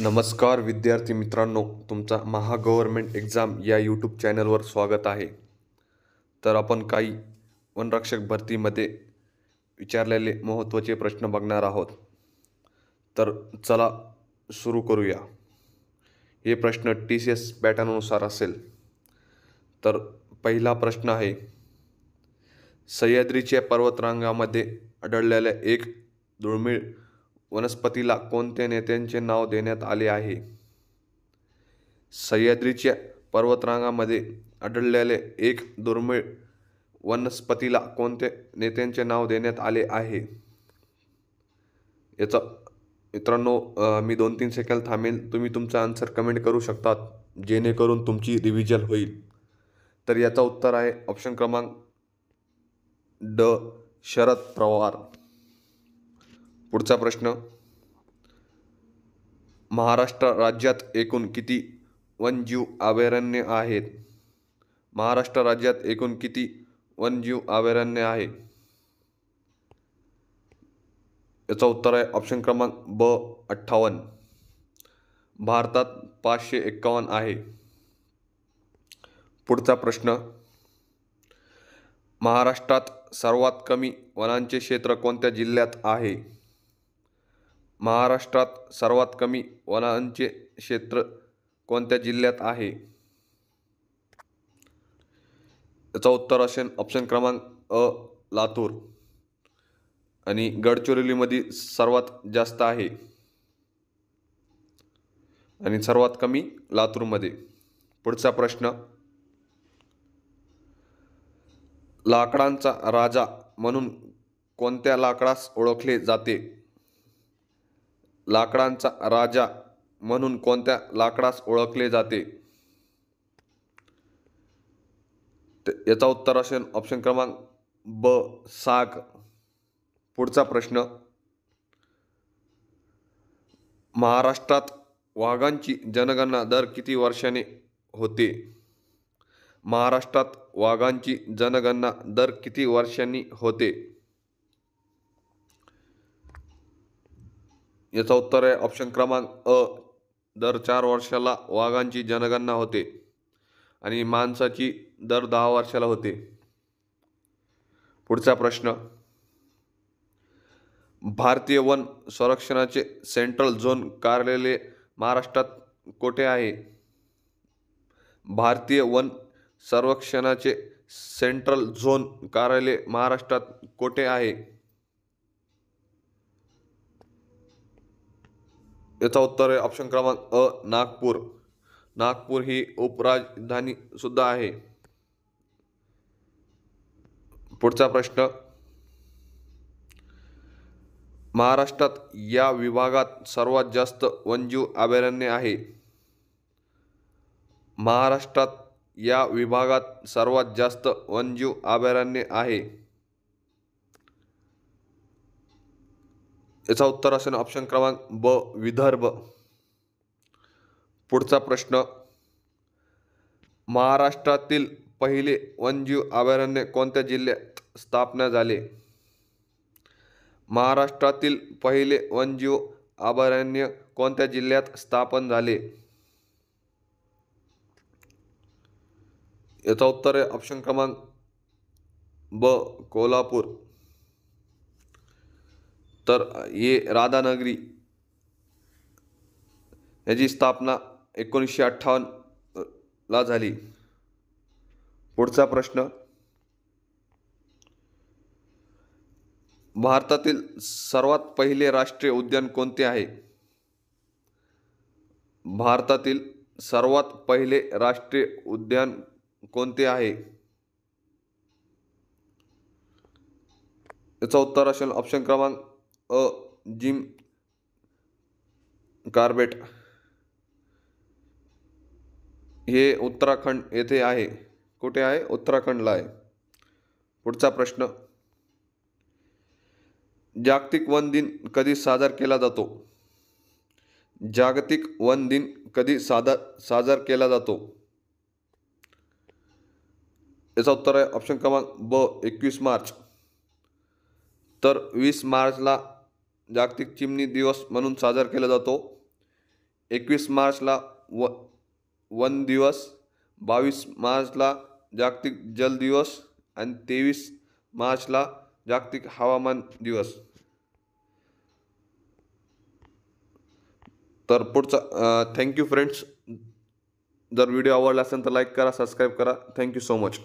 नमस्कार विद्यार्थी मित्रांनो, तुमचा महा गव्हर्नमेंट एक्झाम या यूट्यूब चॅनलवर स्वागत आहे. तर आपण काही वनरक्षक भरतीमध्ये विचारलेले महत्त्वाचे प्रश्न बघणार आहोत. तर चला सुरू करूया. हे प्रश्न TCS पॅटर्ननुसार असेल. तर पहिला प्रश्न आहे, सह्याद्रीच्या पर्वतरांगामध्ये आढळलेल्या एक दुर्मिळ वनस्पतीला कोणत्या नेत्यांचे नाव देण्यात आले आहे? सह्याद्रीच्या पर्वतरांगामध्ये आढळलेल्या एक दुर्मिळ वनस्पतीला कोणत्या नेत्यांचे नाव देण्यात आले आहे? याचा मित्रांनो मी 2-3 सेकंद थांबेल. तुम्ही तुमचा आन्सर कमेंट करू शकतात जेणेकरून तुमची रिव्हिजन होईल. तर याचा उत्तर आहे ऑप्शन क्रमांक ड, शरद पवार. पुढचा प्रश्न, महाराष्ट्र राज्यात एकूण किती वन्यजीव अभयारण्य आहेत? महाराष्ट्र राज्यात एकूण किती वन्यजीव अभयारण्य आहे? याचा उत्तर आहे ऑप्शन क्रमांक ब, 58. भारतात 551 आहे. पुढचा प्रश्न, महाराष्ट्रात सर्वात कमी वनांचे क्षेत्र कोणत्या जिल्ह्यात आहे? महाराष्ट्रात सर्वात कमी वनांचे क्षेत्र कोणत्या जिल्ह्यात आहे? याचा उत्तर असेल ऑप्शन क्रमांक अ, लातूर. आणि गडचिरोलीमध्ये सर्वात जास्त आहे आणि सर्वात कमी लातूरमध्ये. पुढचा प्रश्न, लाकडांचा राजा म्हणून कोणत्या लाकडास ओळखले जाते? लाकडांचा राजा म्हणून कोणत्या लाकडास ओळखले जाते? याचा उत्तर असेल ऑप्शन क्रमांक ब, साग. पुढचा प्रश्न, महाराष्ट्रात वाघांची जनगणना दर किती वर्षांनी होते? महाराष्ट्रात वाघांची जनगणना दर किती वर्षांनी होते? याचा उत्तर आहे ऑप्शन क्रमांक अ, दर 4 वर्षाला वाघांची जनगणना होते आणि माणसाची दर 10 वर्षाला होते. पुढचा प्रश्न, भारतीय वन संरक्षणाचे सेंट्रल झोन कार्यालय महाराष्ट्रात कोठे आहे? भारतीय वन संरक्षणाचे सेंट्रल झोन कार्यालय महाराष्ट्रात कोठे आहे? याचा उत्तर आहे ऑप्शन क्रमांक अ, नागपूर. नागपूर ही उपराजधानी सुद्धा आहे. पुढचा प्रश्न, महाराष्ट्रात या विभागात सर्वात जास्त वन्यजीव अभयारण्य आहे? महाराष्ट्रात या विभागात सर्वात जास्त वन्यजीव अभयारण्य आहे? याचा उत्तर असेल ऑप्शन क्रमांक ब, विदर्भ. पुढचा प्रश्न, महाराष्ट्रातील पहिले वन्यजीव अभयारण्य कोणत्या जिल्ह्यात स्थापना झाले? महाराष्ट्रातील पहिले वन्यजीव अभयारण्य कोणत्या जिल्ह्यात स्थापन झाले? याचा उत्तर आहे ऑप्शन क्रमांक ब, कोल्हापूर. तर हे राधानगरी याची स्थापना 1958 ला झाली. पुढचा प्रश्न, भारतातील सर्वात पहिले राष्ट्रीय उद्यान कोणते आहे? भारतातील सर्वात पहिले राष्ट्रीय उद्यान कोणते आहे? याचा उत्तर असेल ऑप्शन क्रमांक अ, जिम कार्बेट. हे उत्तराखंड येथे आहे. कुठे आहे? उत्तराखंडला आहे. पुढचा प्रश्न, जागतिक वन दिन कधी साजरा केला जातो? जागतिक वन दिन कधी साजरा केला जातो? याचा उत्तर आहे ऑप्शन क्रमांक ब, 21 मार्च. तर 20 मार्चला जागतिक चिमणी दिवस म्हणून साजरा केला जातो. 21 मार्चला वन दिवस, 22 मार्चला जागतिक जल दिवस आणि 23 मार्चला जागतिक हवामान दिवस. तर पुढचा थँक्यू फ्रेंड्स. जर व्हिडिओ आवडला असेल तर लाईक करा, सबस्क्राईब करा. Thank you so much.